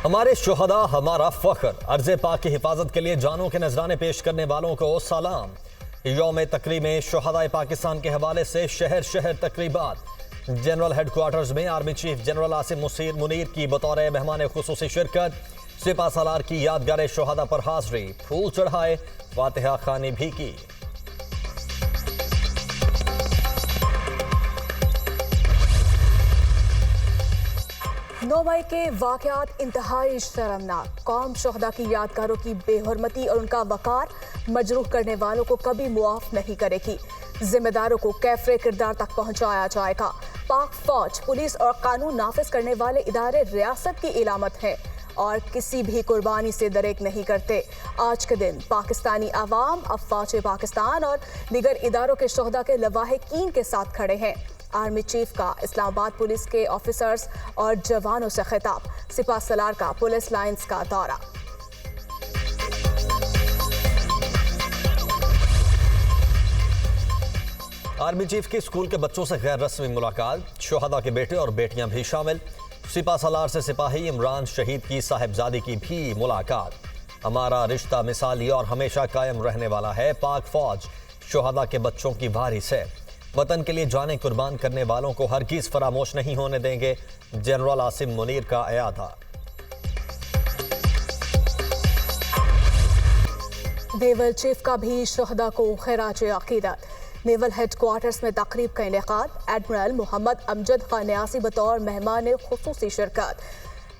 हमारे शुहदा हमारा फख्र, अर्ज़े पाक की हिफाजत के लिए जानों के नजराने पेश करने वालों को सलाम। यौम तकरीम शुहदाए पाकिस्तान के हवाले से शहर शहर तकरीबात। जनरल हेडक्वार्टर्स में army chief general Asim Munir की बतौर मेहमान खुसूसी शिरकत। सिपा सालार की यादगार शुहदा पर हाजिरी, फूल चढ़ाए, फातिहा खानी भी की। नौ मई के वाकयात इंतहाई शर्मनाक। कौम शुहदा की यादगारों की बेहरमती और उनका वकार मजरूह करने वालों को कभी मुआफ नहीं करेगी। जिम्मेदारों को कैफरे किरदार तक पहुंचाया जाएगा। पाक फौज, पुलिस और कानून नाफिज करने वाले इदारे रियासत की इलामत हैं और किसी भी कुर्बानी से दरेक नहीं करते। आज के दिन पाकिस्तानी अवाम, अफवाज पाकिस्तान और दीगर इदारों के शुहदा के लवाहिकीन के साथ खड़े हैं। आर्मी चीफ का इस्लामाबाद पुलिस के ऑफिसर्स और जवानों से खिताब। सिपा सलार का पुलिस लाइंस का दौरा। आर्मी चीफ की स्कूल के बच्चों से गैर रस्मी मुलाकात। शुहदा के बेटे और बेटियां भी शामिल। सिपा सलार से सिपाही इमरान शहीद की साहिबजादी की भी मुलाकात। हमारा रिश्ता मिसाली और हमेशा कायम रहने वाला है। पाक फौज शुहदा के बच्चों की वारिस है। वतन के लिए जानें कुर्बान करने वालों को हरगिज़ फरामोश नहीं होने देंगे। जनरल आसिम मुनीर का अयादा। नेवल चीफ का भी शुहदा को खिराज अकीदत। नेवल हेडक्वार्टर्स में तकरीब का इनेकाद। एडमिरल मोहम्मद अमजद खान न्यासी बतौर मेहमान खुसूसी शिरकत।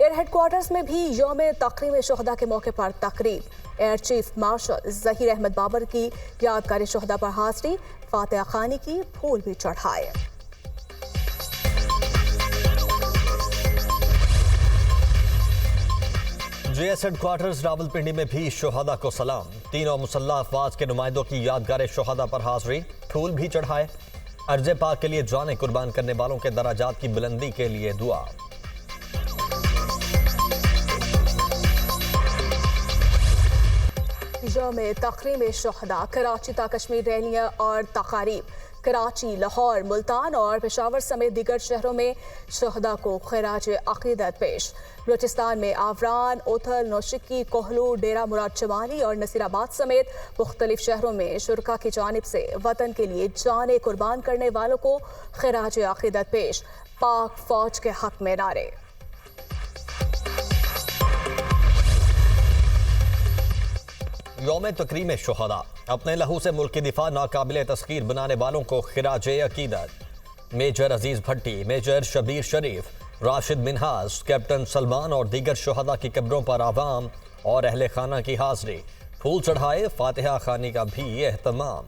एयर हेडक्वार्टर्स में भी यौम तकरीम शुहदा के मौके पर तकरीब। Air chief marshal Zaheer Ahmed Babar की यादगार शुहदा पर हाजिरी, फातिहा खानी की, फूल भी चढ़ाए। जेएस हेडक्वार्टर्स रावलपिंडी में भी शुहदा को सलाम। तीनों मुसल्लह अफवाज के नुमाइंदों की यादगार शुहदा पर हाजिरी, फूल भी चढ़ाए। अर्ज़े पाक के लिए जाने कुर्बान करने वालों के दराजात की बुलंदी के लिए दुआ। यौम तकरीम शुहदा, कराची ता कश्मीर रैलियां और तकारीब। कराची, लाहौर, मुल्तान और पेशावर समेत दीगर शहरों में शुहदा को खिराज अकीदत पेश। बलूचिस्तान में आवरान, ओथल, नौशिकी, कोहलू, डेरा मुराद चमानी और नसीराबाद समेत मुख्तलिफ शहरों में शुरका की जानिब से वतन के लिए जाने कुर्बान करने वालों को खिराज अकीदत पेश। पाक फौज के हक में नारे। यौम तकरीम शुहदा, अपने लहू से मुल्क की दिफा नाकाबिल तस्खीर बनाने वालों को खिराज अकीदत। मेजर अजीज भट्टी, मेजर शबीर शरीफ, राशिद मिनहाज, कैप्टन सलमान और दीगर शुहदा की कब्रों पर आवाम और अहले खाना की हाजिरी, फूल चढ़ाए, फातिहा खानी का भी एहतमाम।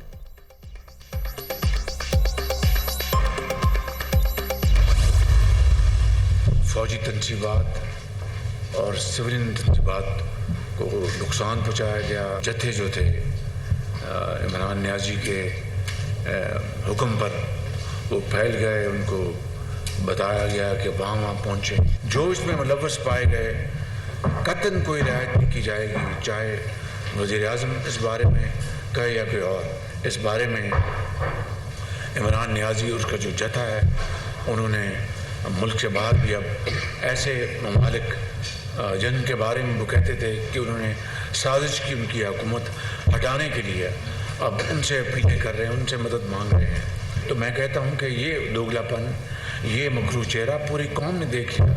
फौजी तनसीबात और सिविलियन तनसीबात को नुकसान पहुँचाया गया। जत्थे जो थे इमरान न्याजी के हुक्म पर वो फैल गए, उनको बताया गया कि वहाँ पहुँचे। जो इसमें मुलव्वस पाए गए कतन कोई रियायत नहीं की जाएगी, चाहे वज़ीर-ए-आज़म इस बारे में कहे या कोई और। इस बारे में इमरान न्याजी और उसका जो जत्था है, उन्होंने मुल्क से बाहर भी अब ऐसे ममालिक जिनके बारे में वो कहते थे कि उन्होंने साजिश की उनकी हुकूमत हटाने के लिए, अब उनसे अपीलें कर रहे हैं, उनसे मदद मांग रहे हैं। तो मैं कहता हूं कि ये दोगलापन, ये मकरू चेहरा पूरी कौम ने देख लिया।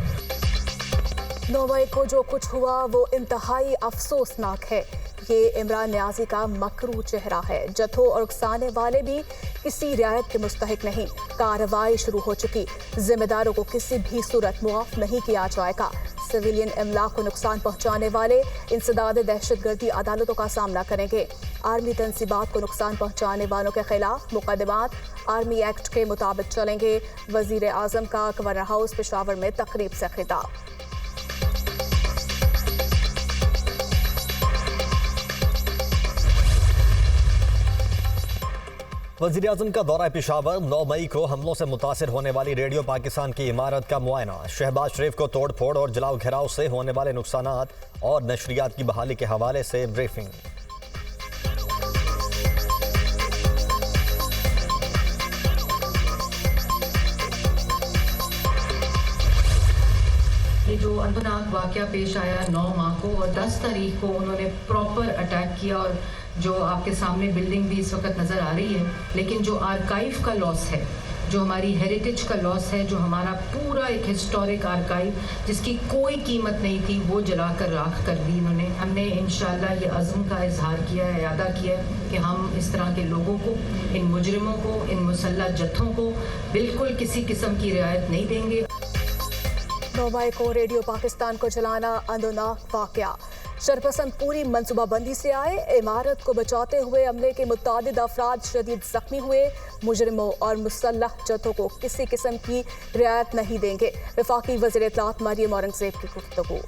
9 मई को जो कुछ हुआ वो इंतहाई अफसोसनाक है। ये इमरान न्याजी का मकरू चेहरा है। जत्थों और उकसाने वाले भी किसी रियायत के मुस्तहिक नहीं। कार्रवाई शुरू हो चुकी। जिम्मेदारों को किसी भी सूरत मुआफ नहीं किया जाएगा। सिविलियन इमलाक को नुकसान पहुंचाने वाले इंसदाद दहशतगर्दी अदालतों का सामना करेंगे। आर्मी तनसीबात को नुकसान पहुंचाने वालों के खिलाफ मुकदमात आर्मी एक्ट के मुताबिक चलेंगे। वजीर आजम का गवर्नर हाउस पेशावर में तकरीब से खिताब। वज़ीर आज़म का दौरा पेशावर। 9 मई को हमलों से मुतासिर होने वाली रेडियो पाकिस्तान की इमारत का मुआयना। शहबाज शरीफ को तोड़ फोड़ और जलाओ घेराव से होने वाले नुकसानात और नशरियात की बहाली के हवाले से ब्रीफिंग। ये जो अनबनाक वाक़या पेश आया 9 माह को और 10 तारीख को उन्होंने प्रॉपर अटैक किया और जो आपके सामने बिल्डिंग भी इस वक्त नज़र आ रही है, लेकिन जो आर्काइव का लॉस है, जो हमारी हेरिटेज का लॉस है, जो हमारा पूरा एक हिस्टोरिक आर्काइव जिसकी कोई कीमत नहीं थी वो जलाकर राख कर दी इन्होंने। हमने इंशाअल्लाह ये अज़्म का इजहार किया है, इरादा किया है कि हम इस तरह के लोगों को, इन मुजरिमों को, इन मुसल्लह जत्थों को बिल्कुल किसी किस्म की रियायत नहीं देंगे। 9 मई को रेडियो पाकिस्तान को जलाना अंदरनाक वाक़या। शरपसंद पूरी मनसूबाबंदी से आए, इमारत को बचाते हुए अमले के मुतादिद अफराद शदीद जख्मी हुए। मुजरिमों और मुसल्लह जत्थों को किसी किस्म की रियायत नहीं देंगे। वफाकी वज़ीर इत्तलात मरियम औरंगज़ेब की गुफ्तगू।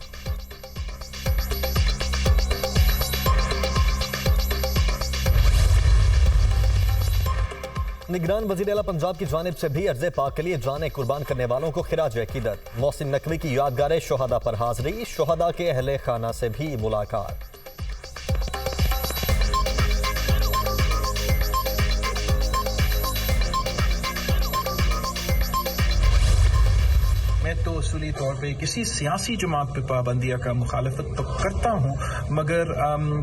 निगरान वज़ीर आला पंजाब की जानिब से भी अर्ज़े पाक के लिए जाने कुर्बान करने वालों को खिराज अकीदत। मोहसिन नकवी की यादगार शोहदा पर हाज़री, शोहदा के अहले खाना से भी मुलाकात। मैं तो उसूली तौर पे किसी सियासी जमात पे पाबंदियाँ का मुखालफत तो करता हूँ, मगर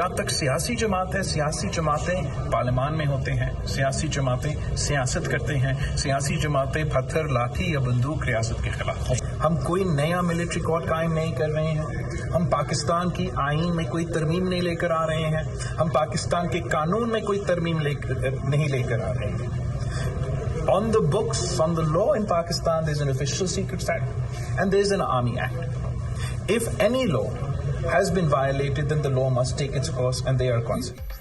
जब तक सियासी जमात है, सियासी जमातें पार्लियामान में होते हैं, सियासी जमातें सियासत करते हैं, सियासी जमातें पत्थर, लाठी या बंदूक रियासत के खिलाफ। हम कोई नया मिलिट्री कोड कायम नहीं कर रहे हैं, हम पाकिस्तान की आईन में कोई तरमीम नहीं लेकर आ रहे हैं, हम पाकिस्तान के कानून में कोई तरमीम नहीं लेकर आ रहे हैं। On the books, on the law in Pakistan, there's an official secrets act and there's an army act. If any law has been violated, then the law must take its course and they are consequences.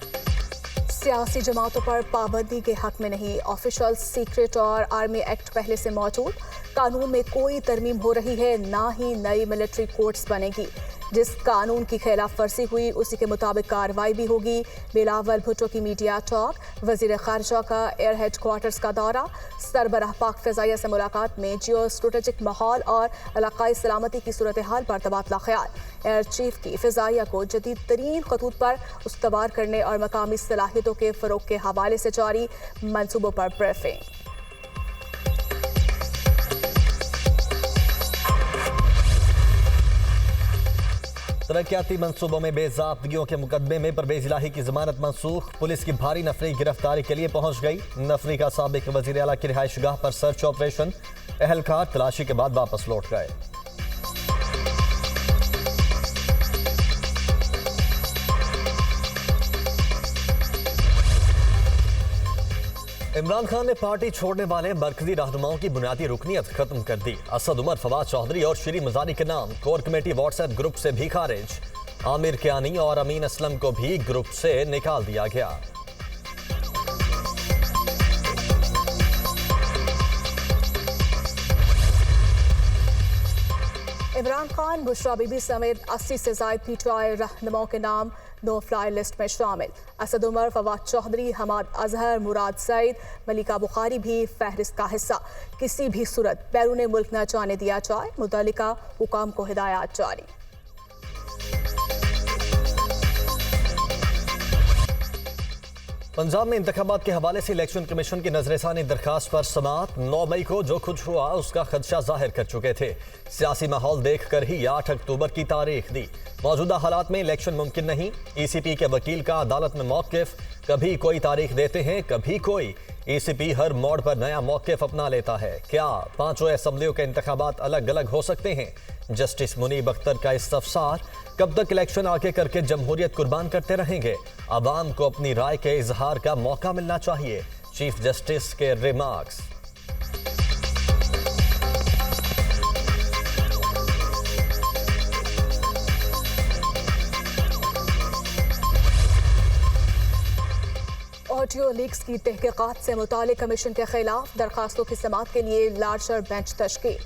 सियासी जमातों पर पाबंदी के हक में नहीं, official secret और army act पहले से मौजूद। कानून में कोई तरमीम हो रही है, ना ही नई मिलिट्री कोर्ट्स बनेगी। जिस कानून की खिलाफ वर्जी हुई उसी के मुताबिक कार्रवाई भी होगी। बिलावल भुट्टो की मीडिया टॉक, वजीर खारजा का एयर हेड क्वार्टर्स का दौरा, सरबराह पाक फ़िज़ाइया से मुलाकात में जियो स्ट्रेटेजिक माहौल और इलाकाई सलामती की सूरत हाल पर तबादला ख्याल। एयर चीफ की फ़िज़ाइया को जदीद तरीन खतूत पर उस्तवार करने और मकामी सलाहियतों के फ़रोग के हवाले से जारी मनसूबों पर ब्रीफिंग। तरक्याती मंसूबों में बेज़ाब्तगियों के मुकदमे में परवेज इलाही की जमानत मनसूख। पुलिस की भारी नफरी गिरफ्तारी के लिए पहुंच गई। नफरी का साबिक वज़ीर आला की रिहाइशगाह पर सर्च ऑपरेशन, अहलकार तलाशी के बाद वापस लौट गए। इमरान खान ने पार्टी छोड़ने वाले मरकजी रहनुमाओं की बुनियादी रुकनीत खत्म कर दी। असद उमर, फवाद चौधरी और श्री मजानी के नाम कोर कमेटी व्हाट्सएप ग्रुप से भी खारिज। आमिर कियानी और अमीन असलम को भी ग्रुप से निकाल दिया गया। इमरान खान, बुशरा बीबी समेत 80 से जायद पीटीआई रहनुमाओं के नाम नो फ्लाई लिस्ट में शामिल। असद उमर, फवाद चौधरी, हमाद अजहर, मुराद सईद, मलिका बुखारी भी फहरिस्त का हिस्सा। किसी भी सूरत बैरून मुल्क न जाने दिया जाए, मुतल्लिका हुकाम को हिदायत जारी। पंजाब में इंतखाबात के हवाले से इलेक्शन कमीशन की नजरसानी दरखास्त पर समाअत। 9 मई को जो कुछ हुआ उसका खदशा जाहिर कर चुके थे। सियासी माहौल देखकर ही 8 अक्टूबर की तारीख दी। मौजूदा हालात में इलेक्शन मुमकिन नहीं। ECP के वकील का अदालत में मौक़िफ़, कभी कोई तारीख देते हैं, कभी कोई। ECP हर मोड़ पर नया मौक़िफ़ अपना लेता है। क्या 5 असम्बलियों के इंतखाबात अलग अलग हो सकते हैं? जस्टिस मुनीब अख्तर का इस्तफसार, कब तक इलेक्शन आगे करके जमहूरियत कुर्बान करते रहेंगे? अवाम को अपनी राय के इजहार का मौका मिलना चाहिए। चीफ जस्टिस के रिमार्क्स। ऑडियो लीक्स की तहकीकात से मुतालिक कमीशन के खिलाफ दरखास्तों की समाअत के लिए लार्जर बेंच तश्कील।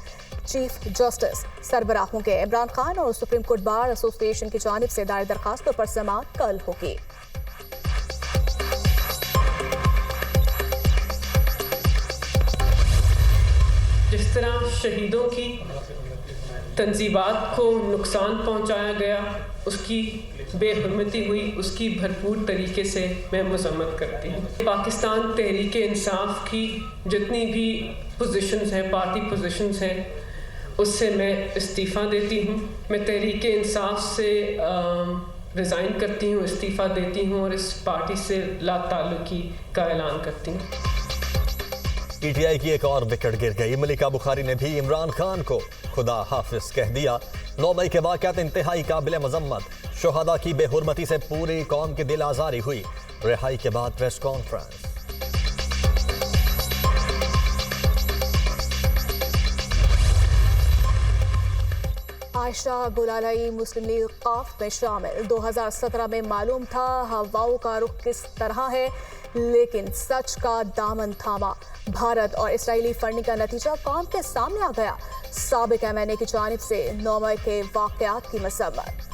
चीफ जस्टिस सरबराह होंगे। इमरान खान और सुप्रीम कोर्ट बार एसोसिएशन की जानिब से दायर दरखास्तों पर समाअत कल होगी। जिस तरह शहीदों की तंजीबात को नुकसान पहुंचाया गया, उसकी बेहुरमती हुई, उसकी भरपूर तरीके से मैं मज़म्मत करती हूँ। पाकिस्तान तहरीक इंसाफ की जितनी भी पोजीशंस हैं, पार्टी पोजीशंस हैं, उससे मैं इस्तीफ़ा देती हूँ। मैं तहरीक इंसाफ से रिज़ाइन करती हूँ, इस्तीफ़ा देती हूँ और इस पार्टी से ला ताल्लुकी का ऐलान करती हूँ। पीटीआई की एक और विकेट गिर गई। मलिका बुखारी ने भी इमरान खान को खुदा हाफिज कह दिया। 9 मई के वाक़यात इंतहाई काबिल मजम्मत। शुहदा की बेहुरमती से पूरी कौम की दिल आज़ारी हुई। रिहाई के बाद प्रेस कॉन्फ्रेंस। आयशा गुलालाई मुस्लिम लीग काफ में शामिल। 2017 में मालूम था हवाओं का रुख किस तरह है, लेकिन सच का दामन थामा। भारत और इसराइली फंडिंग का नतीजा कौम के सामने आ गया। साबिक एमएनए की जानिब से 9 मई के वाक़यात की मसम्मत।